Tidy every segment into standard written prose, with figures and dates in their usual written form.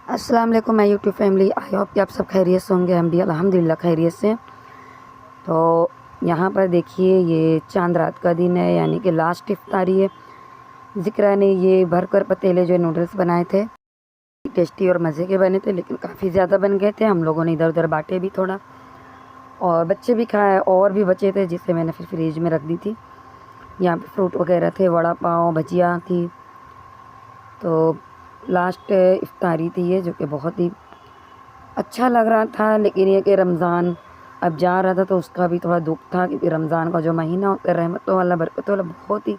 अस्सलाम वालेकुम my YouTube family. I hope कि आप सब खैरियत से होंगे। हम भी अल्हम्दुलिल्लाह खैरियत से। तो यहाँ पर देखिए, ये चांद रात का दिन है, यानी कि लास्ट इफ्तारी है। ज़िक्रा ने ये भरकर पतीले जो नूडल्स बनाए थे, टेस्टी और मज़े के बने थे, लेकिन काफ़ी ज़्यादा बन गए थे। हम लोगों ने इधर उधर बांटे भी थोड़ा, और बच्चे भी खाए, और भी बचे थे जिसे मैंने फिर फ्रिज में रख दी थी। यहाँ पे फ्रूट वगैरह थे, वड़ा पाव, भजिया थी। तो लास्ट इफ्तारी थी ये, जो कि बहुत ही अच्छा लग रहा था। लेकिन ये कि रमज़ान अब जा रहा था, तो उसका भी थोड़ा दुख था, क्योंकि रमज़ान का जो महीना होता है रहमतों वाला, बरकतों वाला, बहुत ही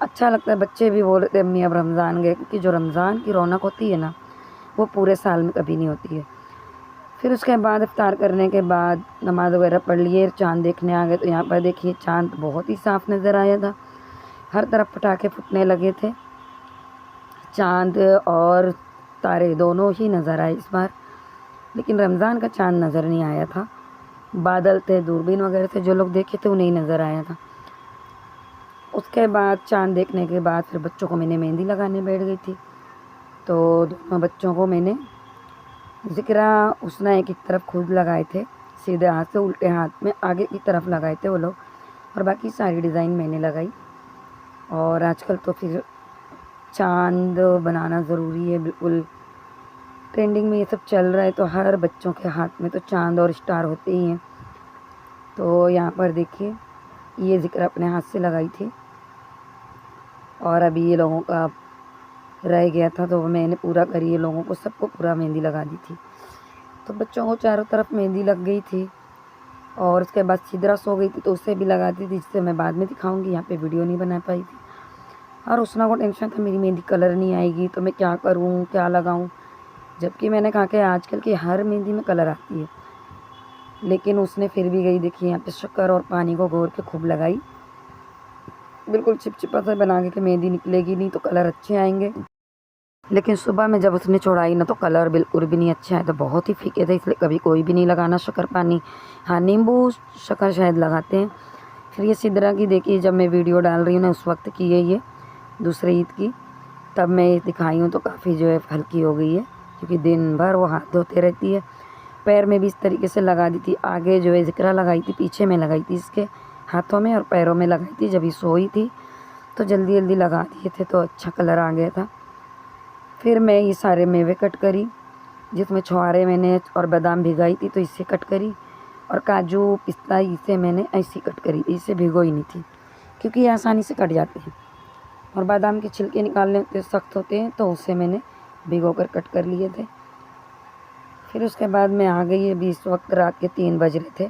अच्छा लगता है। बच्चे भी बोल रहे थे अम्मी अब रमज़ान गए, क्योंकि जो रमज़ान की रौनक होती है ना, वो पूरे साल में कभी नहीं होती है। फिर उसके बाद इफ्तार करने के बाद नमाज़ वगैरह पढ़ लिए, चाँद देखने आ गए। तो यहाँ पर देखिए, चाँद बहुत ही साफ़ नज़र आया था। हर तरफ पटाखे फूटने लगे थे। चाँद और तारे दोनों ही नज़र आए इस बार, लेकिन रमज़ान का चाँद नज़र नहीं आया था। बादल थे, दूरबीन वगैरह थे, जो लोग देखे थे उन्हें नज़र आया था। उसके बाद चाँद देखने के बाद फिर बच्चों को मैंने मेहंदी लगाने बैठ गई थी। तो दोनों बच्चों को मैंने ज़िक्रा उसना एक तरफ खुद लगाए थे, सीधे हाथ से, उल्टे हाथ में आगे की तरफ लगाए थे वो लोग, और बाकी सारी डिज़ाइन मैंने लगाई। और आजकल तो फिर चाँद बनाना ज़रूरी है, बिल्कुल ट्रेंडिंग में ये सब चल रहा है। तो हर बच्चों के हाथ में तो चाँद और स्टार होते ही हैं। तो यहाँ पर देखिए, ये ज़िक्र अपने हाथ से लगाई थी, और अभी ये लोगों का रह गया था, तो मैंने पूरा करी, ये लोगों को सबको पूरा मेहंदी लगा दी थी। तो बच्चों को चारों तरफ मेहंदी लग गई थी, और उसके बाद सिदरा सो गई थी, तो उसे भी लगा दी थी, जिससे मैं बाद में दिखाऊंगी। यहाँ पे वीडियो नहीं बना पाई थी। और उसना को टेंशन था मेरी मेहंदी कलर नहीं आएगी, तो मैं क्या करूँ, क्या लगाऊँ। जबकि मैंने कहा कि आजकल की हर मेहंदी में कलर आती है, लेकिन उसने फिर भी गई, देखिए यहाँ पे शक्कर और पानी को घोर के खूब लगाई। बिल्कुल चिपचिपा सा बना के कि मेहंदी निकलेगी नहीं तो कलर अच्छे आएंगे। लेकिन सुबह में जब उसने छोड़ाई ना, तो कलर बिल्कुल भी नहीं अच्छे आए, तो बहुत ही फीके थे। इसलिए कभी कोई भी नहीं लगाना शक्कर पानी। हाँ, नींबू शक्कर शायद लगाते हैं। फिर ये सिदरा की देखिए, जब मैं वीडियो डाल रही हूँ ना, उस वक्त की है ये, दूसरे ईद की, तब मैं ये दिखाई हूँ, तो काफ़ी जो है हल्की हो गई है, क्योंकि दिन भर वो हाथ धोते रहती है। पैर में भी इस तरीके से लगा दी थी। आगे जो है ज़िक्रा लगाई थी, पीछे में लगाई थी, इसके हाथों में और पैरों में लगाई थी। जब ये सोई थी तो जल्दी जल्दी लगा दिए थे, तो अच्छा कलर आ गया था। फिर मैं ये सारे मेवे कट करी, जिसमें छुहारे मैंने और बादाम भिगाई थी, तो इससे कट करी। और काजू पिस्ता इसे मैंने ऐसी कट करी, इसे भिगोई नहीं थी, क्योंकि ये आसानी से कट जाते हैं। और बादाम के छिलके निकालने होते सख्त होते हैं, तो उसे मैंने भिगो कर कट कर लिए थे। फिर उसके बाद मैं आ गई। अभी इस वक्त रात के 3 बज रहे थे,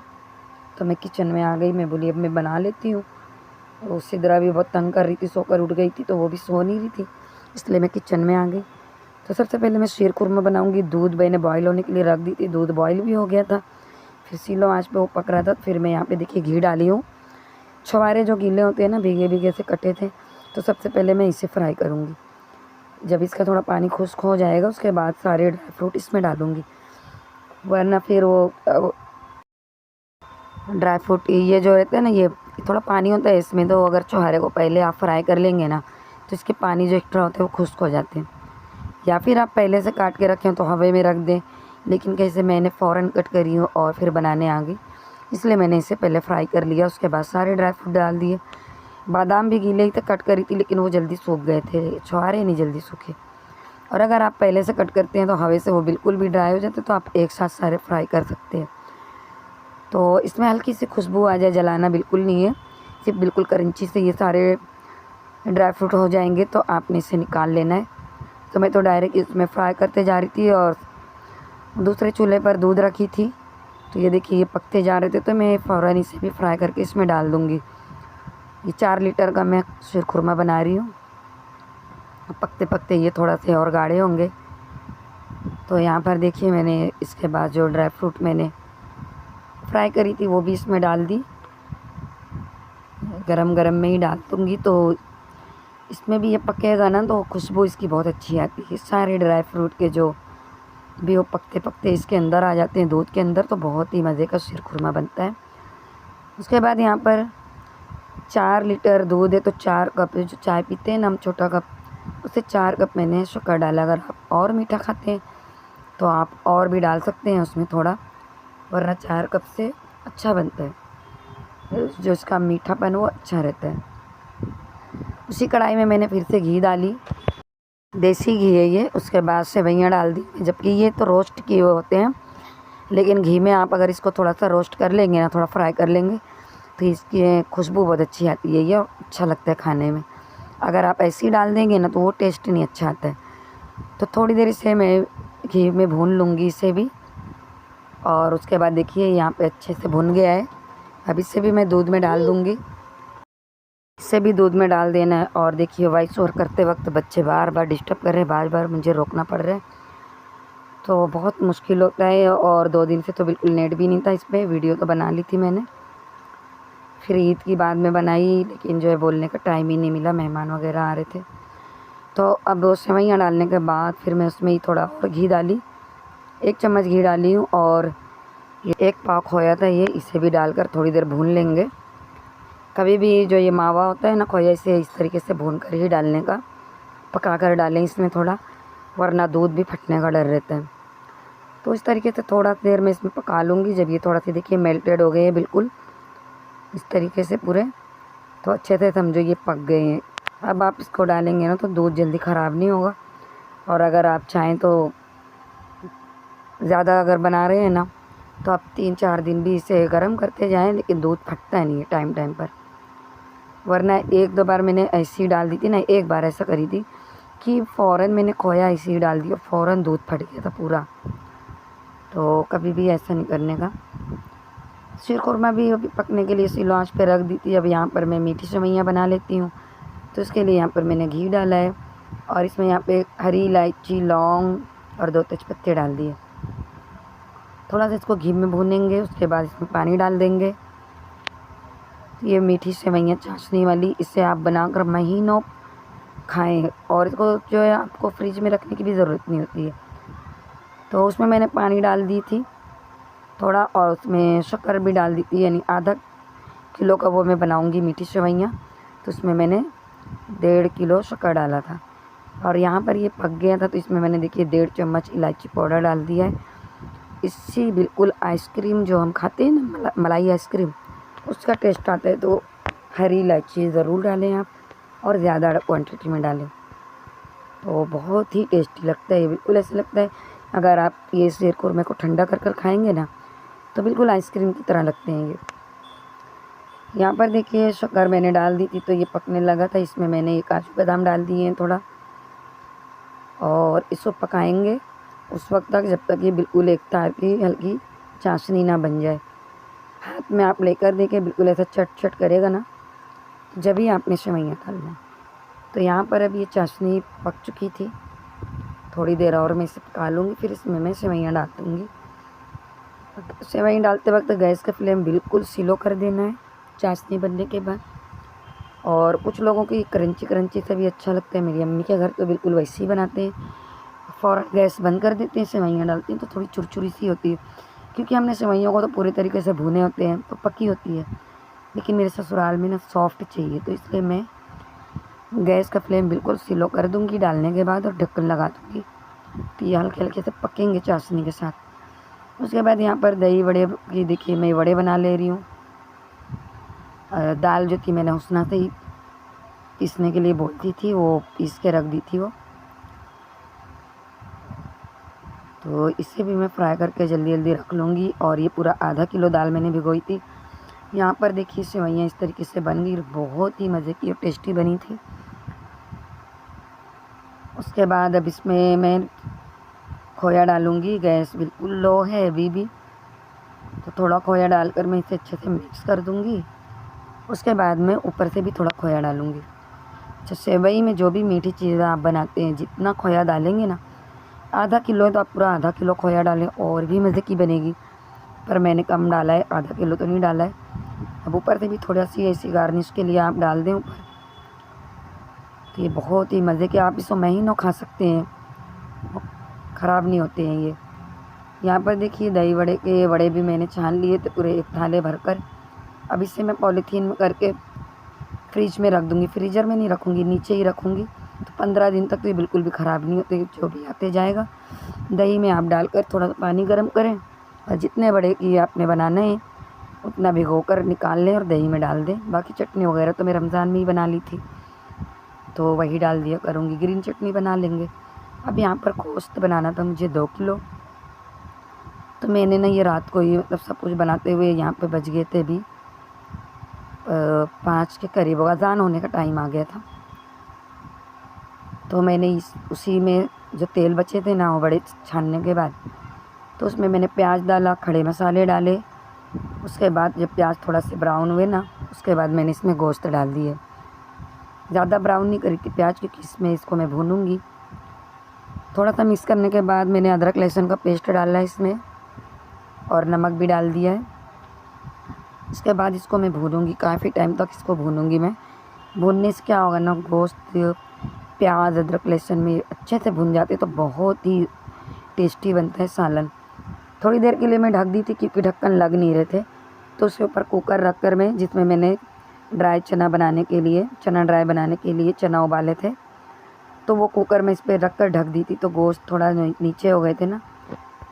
तो मैं किचन में आ गई। मैं बोली अब मैं बना लेती हूँ। वो सिदरा भी बहुत तंग कर रही थी, सोकर उठ गई थी, तो वो भी सो नहीं रही थी, इसलिए मैं किचन में आ गई। तो सबसे पहले मैं शीर खुरमा बनाऊँगी। दूध मैंने बॉयल होने के लिए रख दी थी, दूध बॉयल भी हो गया था। फिर सीलो आँच पे वो पक रहा था। फिर मैं यहाँ पे देखिए घी डाली हूँ। छुहारे जो गीले होते हैं ना, भीगे भीगे से कटे थे, तो सबसे पहले मैं इसे फ्राई करूँगी। जब इसका थोड़ा पानी खुश्क हो जाएगा, उसके बाद सारे ड्राई फ्रूट इसमें डालूँगी, वरना फिर वो ड्राई फ्रूट ये जो रहते हैं ना, ये थोड़ा पानी होता है इसमें, तो अगर छुहारे को पहले आप फ्राई कर लेंगे ना, तो इसके पानी जो एक्स्ट्रा होते हैं वो खुश्क हो जाते हैं। या फिर आप पहले से काट के रखें तो हवा में रख दें, लेकिन कैसे मैंने फ़ौरन कट करी हूँ और फिर बनाने आ गई, इसलिए मैंने इसे पहले फ्राई कर लिया। उसके बाद सारे ड्राई फ्रूट डाल दिए। बादाम भी गीले ही थे, कट करी थी, लेकिन वो जल्दी सूख गए थे, छुहारे नहीं जल्दी सूखे। और अगर आप पहले से कट करते हैं तो हवा से वो बिल्कुल भी ड्राई हो जाते, तो आप एक साथ सारे फ्राई कर सकते हैं। तो इसमें हल्की सी खुशबू आ जाए, जलाना बिल्कुल नहीं है, सिर्फ बिल्कुल क्रंची से ये सारे ड्राई फ्रूट हो जाएंगे, तो आपने इसे निकाल लेना है। तो मैं तो डायरेक्ट इसमें फ्राई करते जा रही थी, और दूसरे चूल्हे पर दूध रखी थी। तो ये देखिए, ये पकते जा रहे थे, तो मैं फ़ौरन इसे भी फ्राई करके इसमें डाल दूँगी। ये 4 लीटर का मैं शीर खुरमा बना रही हूँ। पकते पकते ये थोड़ा से और गाढ़े होंगे। तो यहाँ पर देखिए, मैंने इसके बाद जो ड्राई फ्रूट मैंने फ्राई करी थी वो भी इसमें डाल दी। गरम गरम में ही डाल दूँगी, तो इसमें भी ये पकेगा ना, तो खुशबू इसकी बहुत अच्छी आती है। सारे ड्राई फ्रूट के जो भी वो पकते पकते इसके अंदर आ जाते हैं, दूध के अंदर, तो बहुत ही मज़े का शीर खुरमा बनता है। उसके बाद यहाँ पर 4 लीटर दूध है, तो 4 कप जो चाय पीते हैं ना हम, छोटा कप, उससे 4 कप मैंने शक्कर डाला। अगर आप और मीठा खाते हैं तो आप और भी डाल सकते हैं उसमें थोड़ा, वरना 4 कप से अच्छा बनता है, जो इसका मीठापन वो अच्छा रहता है। उसी कढ़ाई में मैंने फिर से घी डाली, देसी घी है ये। उसके बाद सेवइयाँ डाल दी, जबकि ये तो रोस्ट किए हुए होते हैं, लेकिन घी में आप अगर इसको थोड़ा सा रोस्ट कर लेंगे ना, थोड़ा फ्राई कर लेंगे, तो इसकी खुशबू बहुत अच्छी आती है, ये अच्छा लगता है खाने में। अगर आप ऐसे ही डाल देंगे ना तो वो टेस्ट नहीं अच्छा आता है। तो थोड़ी देर इसे मैं घी में भून लूँगी इसे भी। और उसके बाद देखिए यहाँ पे अच्छे से भुन गया है। अब इसे भी मैं दूध में डाल दूँगी, इसे भी दूध में डाल देना है। और देखिए वॉइस ओवर करते वक्त बच्चे बार बार डिस्टर्ब कर रहे हैं, बार बार मुझे रोकना पड़ रहा है, तो बहुत मुश्किल होता है। और 2 दिन से तो बिल्कुल नेट भी नहीं था इस पर। वीडियो तो बना ली थी मैंने, फिर ईद की बाद में बनाई, लेकिन जो है बोलने का टाइम ही नहीं मिला, मेहमान वगैरह आ रहे थे। तो अब वो सेवइयाँ डालने के बाद फिर मैं उसमें ही थोड़ा और घी डाली, 1 चम्मच घी डाली हूँ। और ये 1 पाव खोया था ये, इसे भी डालकर थोड़ी देर भून लेंगे। कभी भी जो ये मावा होता है ना खोया, इसे इस तरीके से भून कर ही डालने का, पका कर डालें इसमें थोड़ा, वरना दूध भी फटने का डर रहता है। तो इस तरीके से थोड़ा देर मैं इसमें पका लूँगी। जब ये थोड़ा सा देखिए मेल्टेड हो गए हैं बिल्कुल इस तरीके से पूरे, तो अच्छे से समझो ये पक गए हैं। अब आप इसको डालेंगे ना तो दूध जल्दी ख़राब नहीं होगा। और अगर आप चाहें तो ज़्यादा अगर बना रहे हैं ना, तो आप 3-4 दिन भी इसे गर्म करते जाएं, लेकिन दूध फटता नहीं है टाइम टाइम पर। वरना 1-2 बार मैंने ऐसी ही डाल दी थी ना, एक बार ऐसा करी थी कि फ़ौरन मैंने खोया ऐसे ही डाल दिया, फ़ौरन दूध फट गया था पूरा। तो कभी भी ऐसा नहीं करने का। शीरखुरमा भी अभी पकने के लिए स्लो आंच पे रख दी थी। अब यहाँ पर मैं मीठी सेवइयाँ बना लेती हूँ, तो इसके लिए यहाँ पर मैंने घी डाला है, और इसमें यहाँ पे हरी इलायची, लौंग और 2 तेजपत्ते डाल दिए। थोड़ा सा इसको घी में भूनेंगे, उसके बाद इसमें पानी डाल देंगे। तो ये मीठी सेवइयाँ चाशनी वाली, इसे आप बनाकर महीनों खाएं, और इसको जो है आपको फ्रिज में रखने की भी ज़रूरत नहीं होती है। तो उसमें मैंने पानी डाल दी थी थोड़ा, और उसमें शक्कर भी डाल दी थी, यानी आधा किलो का वो मैं बनाऊंगी मीठी सेवइयाँ, तो उसमें मैंने 1.5 किलो शक्कर डाला था। और यहाँ पर ये पक गया था, तो इसमें मैंने देखिए 1.5 चम्मच इलायची पाउडर डाल दिया है। इससे बिल्कुल आइसक्रीम जो हम खाते हैं ना, मलाई आइसक्रीम, उसका टेस्ट आता है। तो हरी इलायची ज़रूर डालें आप, और ज़्यादा क्वांटिटी में डालें, तो बहुत ही टेस्टी लगता है। बिल्कुल ऐसा लगता है अगर आप ये शीरखुरमे को ठंडा कर कर खाएंगे ना, तो बिल्कुल आइसक्रीम की तरह लगते हैं ये। यहाँ पर देखिए शक्कर मैंने डाल दी थी, तो ये पकने लगा था। इसमें मैंने ये काजू बादाम डाल दिए हैं थोड़ा, और इसको पकाएंगे उस वक्त तक जब तक ये बिल्कुल एक तार की हल्की चाशनी ना बन जाए। हाथ में आप लेकर देखिए, बिल्कुल ऐसा चट चट करेगा ना, जब ही आपने सेवइयाँ डालना। तो यहाँ पर अब ये चाशनी पक चुकी थी, थोड़ी देर और मैं इसे पका लूँगी, फिर इसमें मैं सेवइयाँ डाल दूँगी। सेवई डालते वक्त गैस का फ्लेम बिल्कुल स्लो कर देना है चाशनी बनने के बाद। और कुछ लोगों की क्रंची क्रंची से भी अच्छा लगता है, मेरी अम्मी के घर तो बिल्कुल वैसे ही बनाते हैं, फ़ौरन गैस बंद कर देते हैं, सेवइयाँ डालते हैं, तो थोड़ी चुरचुरी सी होती है, क्योंकि हमने सेवइयों को तो पूरे तरीके से भुने होते हैं, तो पकी होती है। लेकिन मेरे ससुराल में ना सॉफ्ट चाहिए, तो इसलिए मैं गैस का फ्लेम बिल्कुल स्लो कर दूँगी डालने के बाद, और ढक्कन लगा दूँगी, तो ये हल्के हल्के से पकेंगे चाशनी के साथ। उसके बाद यहाँ पर दही वड़े की देखिए मैं वड़े बना ले रही हूँ। दाल जो थी मैंने हुस्ना से ही पीसने के लिए बोलती थी, वो पीस के रख दी थी वो, तो इसे भी मैं फ्राई करके जल्दी जल्दी रख लूँगी। और ये पूरा आधा किलो दाल मैंने भिगोई थी। यहाँ पर देखिए सेवइयाँ इस तरीके से बन गई, बहुत ही मज़े की और टेस्टी बनी थी। उसके बाद अब इसमें मैं खोया डालूँगी, गैस बिल्कुल लो है अभी भी, तो थोड़ा खोया डालकर मैं इसे अच्छे से मिक्स कर दूँगी। उसके बाद मैं ऊपर से भी थोड़ा खोया डालूँगी। अच्छा, सेवई में जो भी मीठी चीज़ें आप बनाते हैं, जितना खोया डालेंगे ना, आधा किलो है तो आप पूरा आधा किलो खोया डालें, और भी मज़े की बनेगी। पर मैंने कम डाला है, आधा किलो तो नहीं डाला है। अब ऊपर से भी थोड़ा सी ऐसी गार्निश के लिए आप डाल दें ऊपर, तो ये बहुत ही मज़े के, आप इसको महीनों खा सकते हैं, ख़राब नहीं होते हैं ये। यहाँ पर देखिए दही वड़े के वड़े भी मैंने छान लिए थे पूरे 1 थाले भरकर। अब इसे मैं पॉलीथीन में करके फ्रिज में रख दूँगी, फ्रीज़र में नहीं रखूँगी, नीचे ही रखूँगी, तो 15 दिन तक तो ये बिल्कुल भी ख़राब नहीं होते, जो भी आते जाएगा दही में आप डालकर थोड़ा पानी गर्म करें और जितने बड़े की आपने बनाना है उतना भिगो कर निकाल लें और दही में डाल दें। बाकी चटनी वगैरह तो मैं रमज़ान में ही बना ली थी, तो वही डाल दिया करूँगी। ग्रीन चटनी बना लेंगे। अब यहाँ पर गोश्त बनाना था मुझे 2 किलो, तो मैंने ना ये रात को ही मतलब सब कुछ बनाते हुए यहाँ पे बज गए थे अभी 5 के करीब, अज़ान होने का टाइम आ गया था। तो मैंने उसी में जो तेल बचे थे ना वो बड़े छानने के बाद तो उसमें मैंने प्याज डाला, खड़े मसाले डाले। उसके बाद जब प्याज थोड़ा से ब्राउन हुए ना उसके बाद मैंने इसमें गोश्त डाल दिए। ज़्यादा ब्राउन नहीं करी थी प्याज, क्योंकि इसमें इसको मैं भूनूंगी। थोड़ा सा मिक्स करने के बाद मैंने अदरक लहसुन का पेस्ट डाला है इसमें और नमक भी डाल दिया है। इसके बाद इसको मैं भूनूंगी, काफ़ी टाइम तक इसको भूनूंगी मैं। भूनने से क्या होगा ना, गोश्त प्याज अदरक लहसुन में अच्छे से भुन जाते तो बहुत ही टेस्टी बनता है सालन। थोड़ी देर के लिए मैं ढक दी थी क्योंकि ढक्कन लग नहीं रहे थे, तो उसके ऊपर कुकर रख कर मैं, जिसमें मैंने चना ड्राई बनाने के लिए चना उबाले थे, तो वो कुकर में इस पर रख कर ढक दी थी। तो गोश्त थोड़ा नीचे हो गए थे ना,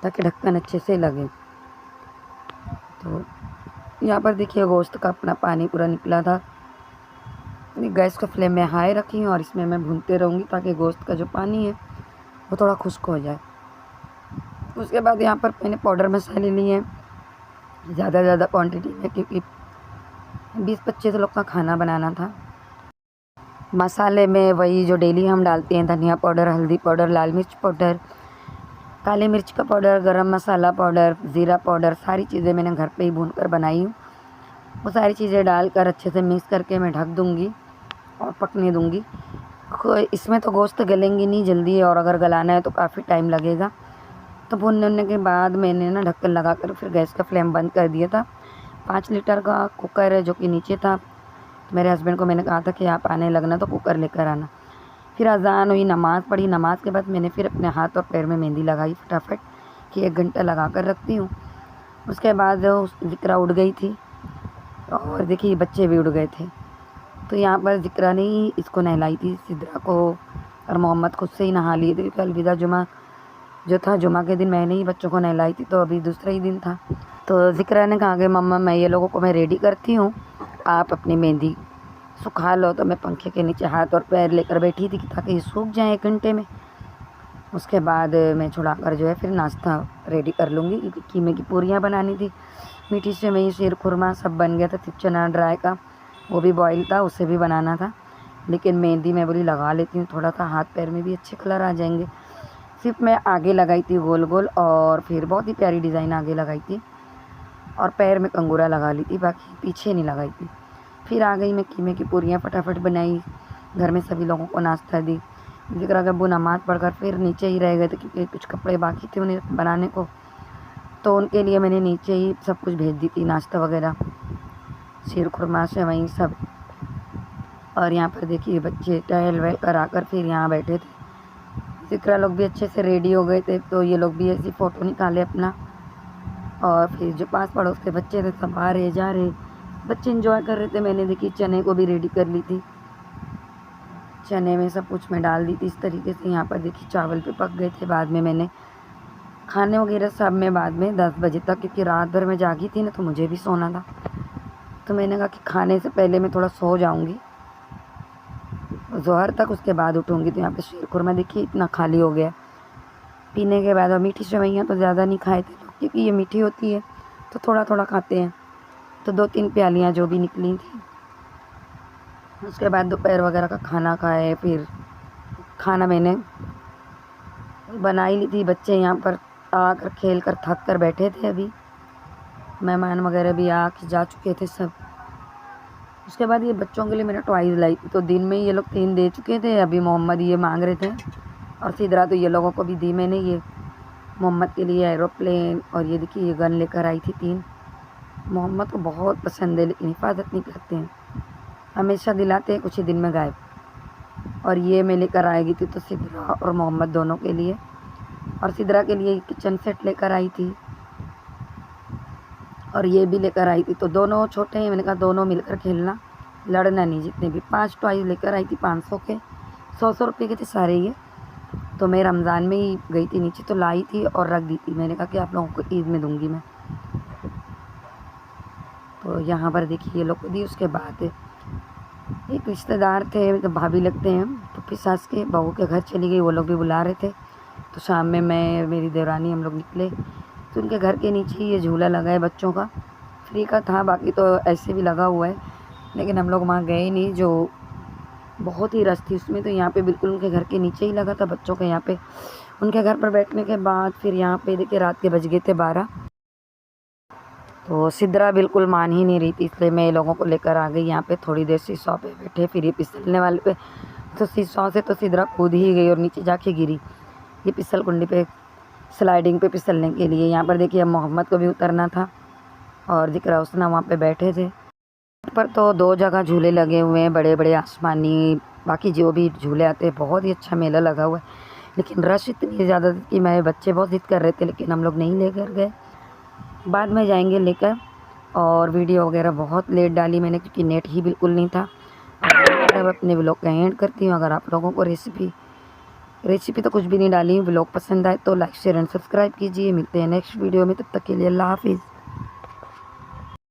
ताकि ढक्कन अच्छे से लगे। तो यहाँ पर देखिए गोश्त का अपना पानी पूरा निकला था। गैस का फ्लेम में हाई रखी हूँ और इसमें मैं भूनते रहूँगी ताकि गोश्त का जो पानी है वो थोड़ा खुश्क हो जाए। उसके बाद यहाँ पर मैंने पाउडर मसाले लिए हैं ज़्यादा क्वांटिटी में, क्योंकि 20-25 लोग का खाना बनाना था। मसाले में वही जो डेली हम डालते हैं, धनिया पाउडर, हल्दी पाउडर, लाल मिर्च पाउडर, काली मिर्च का पाउडर, गरम मसाला पाउडर, ज़ीरा पाउडर, सारी चीज़ें मैंने घर पे ही भूनकर बनाई हूँ। वो सारी चीज़ें डालकर अच्छे से मिक्स करके मैं ढक दूँगी और पकने दूँगी। इसमें तो गोश्त गलेंगी नहीं जल्दी, और अगर गलाना है तो काफ़ी टाइम लगेगा। तो भूनने के बाद मैंने ना ढक्कन लगा कर फिर गैस का फ्लेम बंद कर दिया था। 5 लीटर का कुकर है जो कि नीचे था। तो मेरे हस्बैंड को मैंने कहा था कि आप आने लगना तो कुकर लेकर आना। फिर अज़ान हुई, नमाज़ पढ़ी। नमाज के बाद मैंने फिर अपने हाथ और पैर में मेहंदी लगाई फटाफट कि 1 घंटा लगा कर रखती हूँ। उसके बाद ज़िक्रा उड़ गई थी और देखिए बच्चे भी उड़ गए थे। तो यहाँ पर ज़िक्रा ने ही इसको नहलाई थी, सिद्रा को, और मोहम्मद खुद से ही नहा लिए थे क्योंकि अलविदा जुमा जो था, जुमा के दिन मैंने ही बच्चों को नहलाई थी, तो अभी दूसरा ही दिन था। तो ज़िक्रा ने कहा कि मम्मा मैं ये लोगों को मैं रेडी करती हूँ, आप अपनी मेहंदी सुखा लो। तो मैं पंखे के नीचे हाथ और पैर लेकर बैठी थी ताकि ये सूख जाए 1 घंटे में। उसके बाद मैं छुड़ाकर जो है फिर नाश्ता रेडी कर लूँगी, क्योंकि कीमे की पूरियाँ बनानी थी, मीठी सेवई, शीर खुरमा सब बन गया था। चना ड्राई का वो भी बॉयल था, उसे भी बनाना था। लेकिन मेहंदी मैं बोली लगा लेती हूँ, थोड़ा सा हाथ पैर में भी अच्छे कलर आ जाएंगे। सिर्फ मैं आगे लगाई थी गोल गोल, और फिर बहुत ही प्यारी डिज़ाइन आगे लगाई थी, और पैर में कंगूरा लगा ली थी, बाकी पीछे नहीं लगाई थी। फिर आ गई मैं कीमे की पूरियाँ फटाफट बनाई, घर में सभी लोगों को नाश्ता दी। जिक्र अगर वो नमाज़ पढ़कर फिर नीचे ही रह गए थे क्योंकि कुछ कपड़े बाकी थे उन्हें बनाने को, तो उनके लिए मैंने नीचे ही सब कुछ भेज दी थी, नाश्ता वगैरह, शीर खुरमा से वहीं सब। और यहाँ पर देखिए बच्चे टहल वहल कर आकर फिर यहाँ बैठे थे। जिक्रा लोग भी अच्छे से रेडी हो गए थे, तो ये लोग भी ऐसी फ़ोटो निकाले अपना। और फिर जो पास पड़ोस के बच्चे थे सब आ रहे जा रहे, बच्चे इंजॉय कर रहे थे। मैंने देखी चने को भी रेडी कर ली थी, चने में सब कुछ मैं डाल दी थी इस तरीके से। यहाँ पर देखिए चावल भी पक गए थे। बाद में मैंने खाने वगैरह सब में बाद में 10 बजे तक, क्योंकि रात भर मैं जागी थी ना तो मुझे भी सोना था, तो मैंने कहा कि खाने से पहले मैं थोड़ा सो जाऊँगी ज़ोहर तक, उसके बाद उठूँगी। तो यहाँ पे शीर खुरमा देखिए इतना खाली हो गया पीने के बाद। और मीठी सेवइयाँ तो ज़्यादा नहीं खाए थे लोग, क्योंकि ये मीठी होती है तो थोड़ा थोड़ा खाते हैं, तो 2-3 प्यालियाँ जो भी निकली थी। उसके बाद दोपहर वगैरह का खाना खाए। फिर खाना मैंने बना ही ली थी। बच्चे यहाँ पर आकर खेल कर थक कर बैठे थे, अभी मेहमान वगैरह भी आके जा चुके थे सब। उसके बाद ये बच्चों के लिए मैंने टॉयज़ लाई थी, तो दिन में ये लोग 3 दे चुके थे, अभी मोहम्मद ये मांग रहे थे, और सिदरा तो ये लोगों को भी दी मैंने। ये मोहम्मद के लिए एरोप्लेन, और ये देखिए ये गन लेकर आई थी 3। मोहम्मद को बहुत पसंद है, लेकिन हिफाजत नहीं करते हैं, हमेशा दिलाते हैं, कुछ ही दिन में गायब। और ये मैं लेकर आएगी थी तो सिदरा और मोहम्मद दोनों के लिए, और सिदरा के लिए किचन सेट लेकर आई थी, और ये भी लेकर आई थी। तो दोनों छोटे हैं, मैंने कहा दोनों मिलकर खेलना, लड़ना नहीं। जितने भी 5 टॉयज़ लेकर आई थी 500 के, 100-100 रुपये के थे सारे ये। तो मैं रमज़ान में ही गई थी नीचे, तो लाई थी और रख दी थी। मैंने कहा कि आप लोगों को ईद में दूँगी मैं। तो यहाँ पर देखिए ये लोग को दी। उसके बाद एक रिश्तेदार थे, तो भाभी लगते हैं, पुप्पी सास के बहू के घर चली गई, वो लोग भी बुला रहे थे। तो शाम में मैं मेरी देवरानी हम लोग निकले, तो उनके घर के नीचे ये झूला लगा है बच्चों का, फ्री का था, बाकी तो ऐसे भी लगा हुआ है, लेकिन हम लोग वहाँ गए नहीं, जो बहुत ही रश थी उसमें। तो यहाँ पे बिल्कुल उनके घर के नीचे ही लगा था बच्चों के। यहाँ पे उनके घर पर बैठने के बाद फिर यहाँ पे देखिए रात के बज गए थे 12। तो सिद्रा बिल्कुल मान ही नहीं रही थी, इसलिए मैं लोगों को लेकर आ गई यहाँ पे। थोड़ी देर सीसॉ पे बैठे, फिर ये फिसलने वाले पे, तो सीसॉ से तो सिद्रा कूद ही गई और नीचे जाके गिरी, ये फिसल कुंडी पे स्लाइडिंग पे फिसलने के लिए। यहाँ पर देखिए अब मोहम्मद को भी उतरना था और जिक्र उसना वहाँ पे बैठे थे। पर तो 2 जगह झूले लगे हुए हैं, बड़े बड़े आसमानी, बाकी जो भी झूले आते हैं। बहुत ही अच्छा मेला लगा हुआ है, लेकिन रश इतनी ज़्यादा थी कि मेरे बच्चे बहुत ज़िद कर रहे थे, लेकिन हम लोग नहीं लेकर गए। बाद में जाएंगे लेकर। और वीडियो वगैरह बहुत लेट डाली मैंने, क्योंकि नेट ही बिल्कुल नहीं था। अब अपने व्लॉग का एंड करती हूँ। अगर आप लोगों को रेसिपी तो कुछ भी नहीं डाली, व्लॉग पसंद आए तो लाइक शेयर एंड सब्सक्राइब कीजिए। मिलते हैं नेक्स्ट वीडियो में, तब तक के लिए अल्लाह हाफिज़।